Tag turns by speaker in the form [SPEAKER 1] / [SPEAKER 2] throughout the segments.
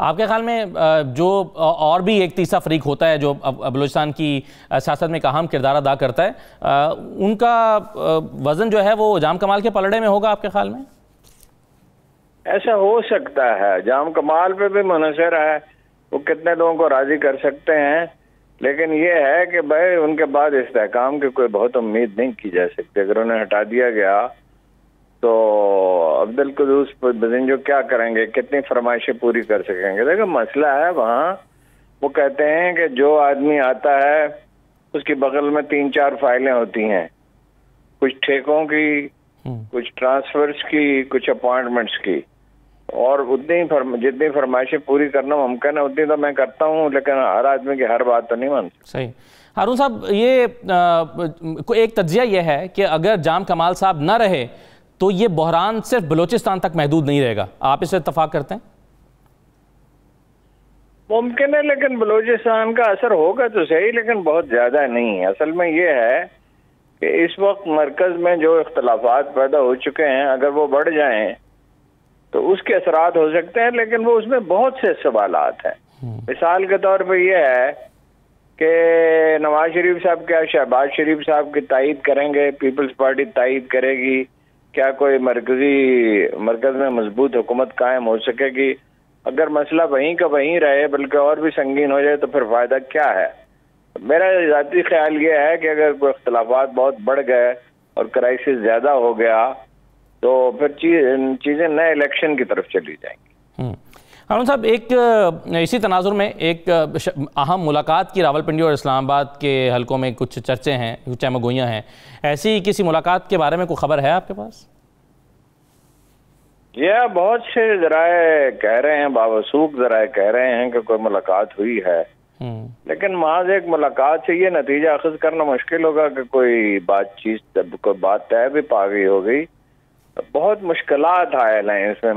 [SPEAKER 1] آپ کے خیال میں جو اور بھی ایک تیسرا فریق ہوتا ہے جو بلوچستان کی سیاست میں اہم کردار ادا کرتا ہے، ان کا وزن جو ہے وہ جام کمال کے پلڑے میں ہوگا آپ کے خیال میں؟
[SPEAKER 2] ایسا ہو سکتا ہے، جام کمال پہ بھی منحصر ہے وہ کتنے لوگوں کو راضی کر سکتے ہیں، لیکن یہ ہے کہ بھائی ان کے بعد استحکام کی کوئی بہت امید نہیں کی جا سکتی۔ اگر انہیں ہٹا دیا گیا تو عبدالقدوس بزنجو کیا کریں گے، کتنی فرمائشیں پوری کر سکیں گے؟ دیکھیں مسئلہ ہے وہاں، وہ کہتے ہیں کہ جو آدمی آتا ہے اس کی بغل میں 3-4 فائلیں ہوتی ہیں، کچھ ٹھیکوں کی، کچھ ٹرانسفرز کی، کچھ اپوائنٹمنٹس کی، اور جتنی فرمائشیں پوری کرنا ممکن ہے اتنی تو میں کرتا ہوں، لیکن ہر آدمی کی ہر بات تو نہیں مانتا۔
[SPEAKER 1] صحیح۔ ہارون صاحب، یہ ایک تجزیہ یہ ہے کہ اگر جام کمال صاحب نہ رہے تو یہ بحران صرف بلوچستان تک محدود نہیں رہے گا، آپ اس سے اتفاق کرتے ہیں؟
[SPEAKER 2] ممکن ہے، لیکن بلوچستان کا اثر ہوگا تو صحیح، لیکن بہت زیادہ نہیں ہے۔ اصل میں یہ ہے کہ اس وقت مرکز میں جو اختلافات پیدا ہو چکے ہیں اگر وہ بڑھ جائیں تو اس کے اثرات ہو سکتے ہیں، لیکن وہ اس میں بہت سے سوالات ہیں۔ مثال کے طور پہ یہ ہے کہ نواز شریف صاحب کیا شہباز شریف صاحب کی تائید کریں گے، پیپلز پارٹی تائید کرے گی؟ کیا کوئی مرکز میں مضبوط حکومت قائم ہو سکے گی؟ اگر مسئلہ وہیں کا وہیں رہے بلکہ اور بھی سنگین ہو جائے تو پھر فائدہ کیا ہے؟ میرا ذاتی خیال یہ ہے کہ اگر کوئی اختلافات بہت بڑھ گئے اور کرائسس زیادہ ہو گیا تو پھر چیزیں نئے الیکشن کی طرف چلی جائیں گی۔
[SPEAKER 1] ہارون صاحب، ایک اسی تناظر میں ایک اہم ملاقات کی راولپنڈی اور اسلام آباد کے حلقوں میں کچھ چرچے ہیں، کچھ چہمہ گوئیاں ہیں، ایسی کسی ملاقات کے بارے میں کوئی خبر ہے آپ کے پاس؟
[SPEAKER 2] یہ بہت سے ذرائع کہہ رہے ہیں، باوثوق ذرائع کہہ رہے ہیں کہ کوئی ملاقات ہوئی ہے، لیکن محض ایک ملاقات سے یہ نتیجہ اخذ کرنا مشکل ہوگا کہ کوئی بات طے بھی پا گئی ہو گئی۔ بہت مشکلات حائل ہیں اس میں،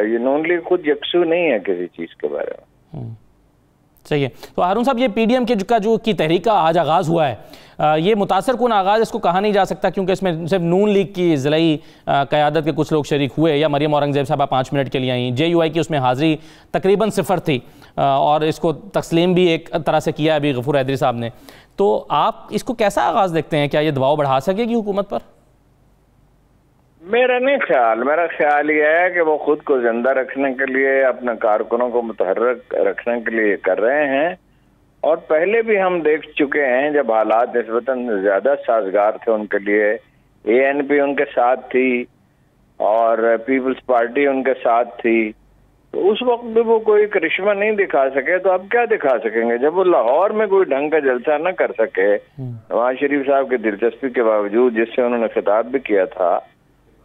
[SPEAKER 2] یہ نون لیگ خود یکسو نہیں ہے کسی چیز کے بارے میں۔
[SPEAKER 1] صحیح ہے۔ تو ہارون صاحب، یہ پی ڈی ایم کی تحریک کا آج آغاز ہوا ہے، یہ متاثر کن آغاز اس کو کہا نہیں جا سکتا کیونکہ اس میں صرف نون لیگ کی ضلعی قیادت کے کچھ لوگ شریک ہوئے، یا مریم اورنگزیب صاحبہ 5 منٹ کے لیے آئیں، جے یو آئی کی اس میں حاضری تقریباً 0 تھی، اور اس کو تسلیم بھی ایک طرح سے کیا ابھی غفور حیدری صاحب نے۔ تو آپ اس کو کیسا آغاز دیکھتے ہیں؟ کیا یہ دباؤ بڑھا سکے گی حکومت پر؟
[SPEAKER 2] میرا نہیں خیال، میرا خیال یہ ہے کہ وہ خود کو زندہ رکھنے کے لیے، اپنے کارکنوں کو متحرک رکھنے کے لیے کر رہے ہیں، اور پہلے بھی ہم دیکھ چکے ہیں جب حالات نسبتاً زیادہ سازگار تھے ان کے لیے، اے این پی ان کے ساتھ تھی اور پیپلز پارٹی ان کے ساتھ تھی، تو اس وقت بھی وہ کوئی کرشمہ نہیں دکھا سکے، تو اب کیا دکھا سکیں گے؟ جب وہ لاہور میں کوئی ڈھنگ کا جلسہ نہ کر سکے نواز شریف صاحب کی دلچسپی کے باوجود، جس سے انہوں نے خطاب بھی کیا تھا،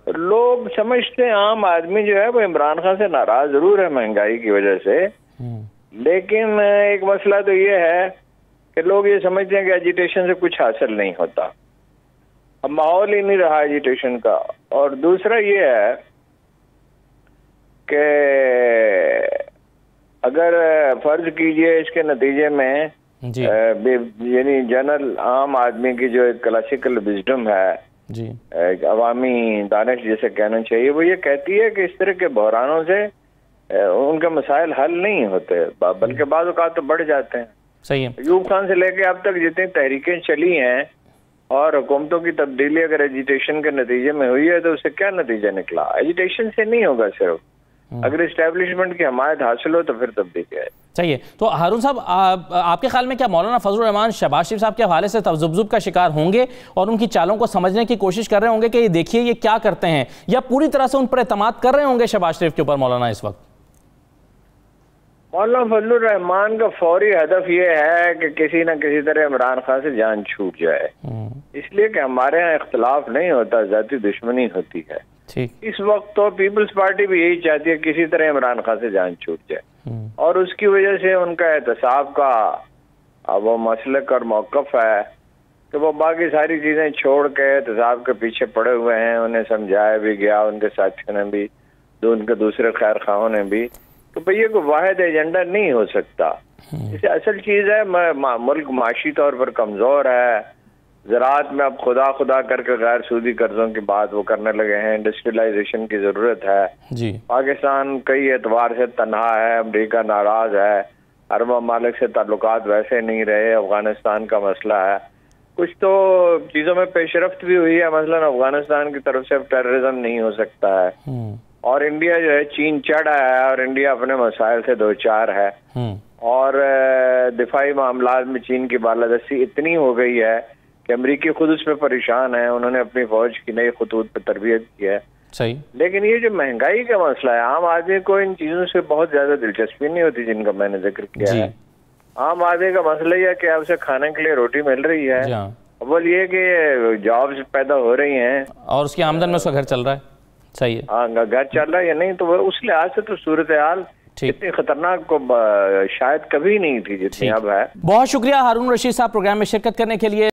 [SPEAKER 2] لوگ سمجھتے ہیں، عام آدمی جو ہے وہ عمران خان سے ناراض ضرور ہے مہنگائی کی وجہ سے، لیکن ایک مسئلہ تو یہ ہے کہ لوگ یہ سمجھتے ہیں کہ ایجیٹیشن سے کچھ حاصل نہیں ہوتا، اب ماحول ہی نہیں رہا ایجیٹیشن کا۔ اور دوسرا یہ ہے کہ اگر فرض کیجئے اس کے نتیجے میں یعنی جنرل عام آدمی کی جو ایک کلاسیکل وزڈم ہے، عوامی دانش جسے کہنا چاہیے، وہ یہ کہتی ہے کہ اس طرح کے بحرانوں سے ان کے مسائل حل نہیں ہوتے بلکہ بعض اوقات تو بڑھ جاتے ہیں۔
[SPEAKER 1] صحیح ہے۔
[SPEAKER 2] ایوب خان سے لے کے اب تک جتنی تحریکیں چلی ہیں اور حکومتوں کی تبدیلی اگر ایجیٹیشن کے نتیجے میں ہوئی ہے تو اس سے کیا نتیجہ نکلا؟ ایجیٹیشن سے نہیں ہوگا، صرف اگر اسٹیبلشمنٹ کی حمایت حاصل ہو تو پھر تبدیلی آئے۔
[SPEAKER 1] صحیح ہے۔ تو ہارون صاحب، آپ کے خیال میں کیا مولانا فضل الرحمان شہباز شریف صاحب کے حوالے سے تذبذب کا شکار ہوں گے اور ان کی چالوں کو سمجھنے کی کوشش کر رہے ہوں گے کہ یہ دیکھیے یہ کیا کرتے ہیں، یا پوری طرح سے ان پر اعتماد کر رہے ہوں گے شہباز شریف کے اوپر مولانا اس وقت؟
[SPEAKER 2] مولانا فضل الرحمان کا فوری ہدف یہ ہے کہ کسی نہ کسی طرح عمران خان سے جان چھوٹ جائے، اس لیے کہ ہمارے ہاں اختلاف نہیں ہوتا، ذاتی دشمنی ہوتی ہے۔ اس وقت تو پیپلز پارٹی بھی یہی چاہتی ہے کسی طرح عمران خان سے جان چھوٹ جائے، اور اس کی وجہ سے ان کا احتساب کا وہ مسلک اور موقف ہے کہ وہ باقی ساری چیزیں چھوڑ کے احتساب کے پیچھے پڑے ہوئے ہیں۔ انہیں سمجھایا بھی گیا، ان کے ساتھیوں نے بھی، ان کے دوسرے خیر خواہوں نے بھی، تو بھئی یہ کوئی واحد ایجنڈا نہیں ہو سکتا۔ اسے اصل چیز ہے ملک معاشی طور پر کمزور ہے، زراعت میں اب خدا کر کے غیر سودی قرضوں کی بات وہ کرنے لگے ہیں. انڈسٹریلائزیشن کی ضرورت ہے.
[SPEAKER 1] جی
[SPEAKER 2] پاکستان کئی اعتبار سے تنہا ہے, امریکہ ناراض ہے, عرب ممالک سے تعلقات ویسے نہیں رہے, افغانستان کا مسئلہ ہے. کچھ تو چیزوں میں پیش رفت بھی ہوئی ہے, مثلا افغانستان کی طرف سے اب ٹیررزم نہیں ہو سکتا ہے, اور انڈیا جو ہے چین چڑھا ہے اور انڈیا اپنے مسائل سے دوچار ہے, اور دفاعی معاملات میں چین کی بالادستی اتنی ہو گئی ہے کہ امریکی خود اس پہ پریشان ہے. انہوں نے اپنی فوج کی نئی خطوط پہ تربیت کی ہے.
[SPEAKER 1] صحیح.
[SPEAKER 2] لیکن یہ جو مہنگائی کا مسئلہ ہے, عام آدمی کو ان چیزوں سے بہت زیادہ دلچسپی نہیں ہوتی جن کا میں نے ذکر کیا ہے. عام آدمی کا مسئلہ یہ ہے کہ اسے کھانے کے لیے روٹی مل رہی ہے, اول یہ کہ جابز پیدا ہو رہی ہیں اور
[SPEAKER 1] اس کی آمدن میں اس کا گھر چل رہا ہے. صحیح ہے.
[SPEAKER 2] ہاں, گھر چل رہا ہے یا نہیں, تو اس لحاظ سے تو صورتحال اتنی خطرناک کو شاید کبھی نہیں تھی جتنی اب ہے.
[SPEAKER 1] بہت شکریہ ہارون رشید صاحب پروگرام میں شرکت کرنے کے لیے.